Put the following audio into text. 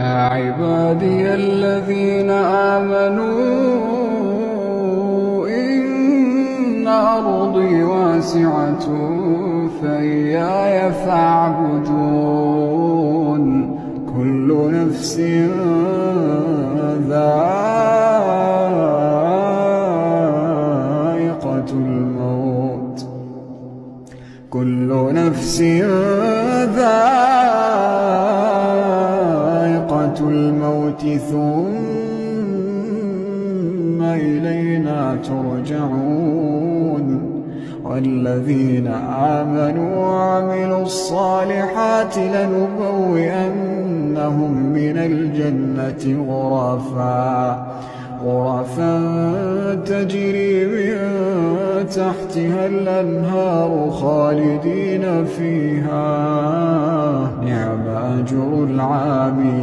يا عبادي الذين آمنوا إن أرضي واسعة فإياي فاعبدون كل نفس ذائقة الموت كل نفس ذائقة الموت ثم إلينا ترجعون والذين آمنوا وعملوا الصالحات لنبوئنهم من الجنة غرفا تجري من تحتها الأنهار خالدين فيها نعم أجر العاملين.